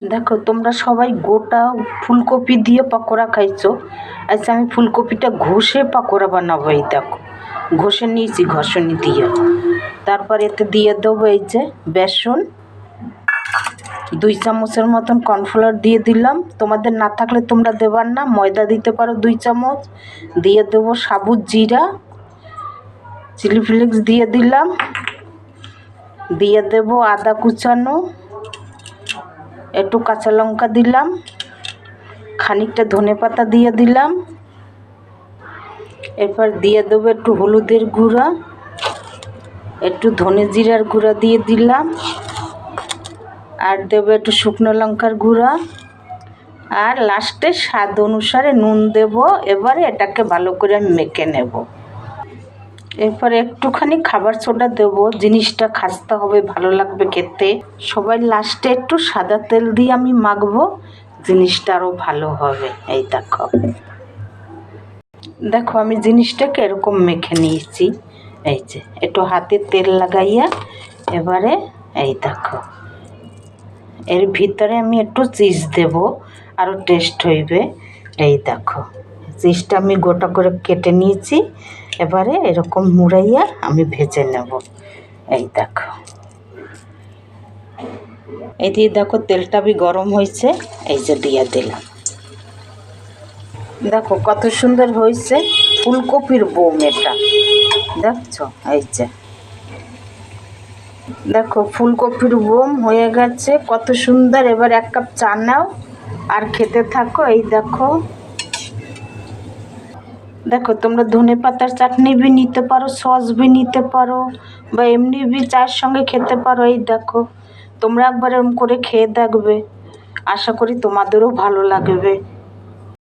দেখো তোমরা সবাই গোটা ফুলকপি দিয়ে পকোড়া খাইছো। আচ্ছা আমি ফুলকপিটা ঘষে পকোড়া বানাবো। এই দেখো ঘষে নিয়েছি ঘষণি দিয়ে। তারপর এতে দিয়ে দেবো এই যে বেসন, 2 চামচের মতন কর্নফ্লাওয়ার দিয়ে দিলাম। তোমাদের না থাকলে তোমরা দেবার না, ময়দা দিতে পারো 2 চামচ। দিয়ে দেবো সাবুত জিরা, চিলি ফ্লেক্স দিয়ে দিলাম। দিয়ে দেবো আদা কুচানো, একটু কাঁচা লঙ্কা দিলাম, খানিকটা ধনেপাতা দিয়ে দিলাম। এরপর দিয়ে দেবো একটু হলুদের গুঁড়া, একটু ধনে জিরার গুঁড়া দিয়ে দিলাম, আর দেবো একটু শুকনো লঙ্কার গুঁড়া, আর লাস্টে স্বাদ অনুসারে নুন দেব। এবারে এটাকে ভালো করে মেখে নেব। এরপরে একটুখানি খাবার সোডা দেব, জিনিসটা খাস্তা হবে, ভালো লাগবে খেতে। সবাই লাস্টে একটু সাদা তেল দিয়ে আমি মাখবো, জিনিসটা আরও ভালো হবে। এই দেখো দেখো আমি জিনিসটাকে এরকম মেখে নিয়েছি। এই যে একটু হাতে তেল লাগাইয়া এবারে এই দেখো এর ভিতরে আমি একটু চিজ দেব, আরও টেস্ট হইবে। এই দেখো চিজটা আমি গোটা করে কেটে নিয়েছি। এবারে এরকম মুড়াইয়া আমি ভেজে নেব। এই দেখো এই দিয়ে দেখো তেলটা বি গরম হয়েছে, এই যে দিয়ে দিলাম। দেখো কত সুন্দর হয়েছে ফুলকপির বোম এটা, দেখছো? এই যে দেখো ফুলকপির বোম হয়ে গেছে, কত সুন্দর। এবার 1 কাপ চা নাও আর খেতে থাকো। এই দেখো দেখো তোমরা ধনে পাতার চাটনি বি নিতে পারো, সস বি নিতে পারো, বা এমনি বি চায়ের সঙ্গে খেতে পারো। এই দেখো তোমরা একবার এরকম করে খেয়ে দেখবে, আশা করি তোমাদেরও ভালো লাগবে।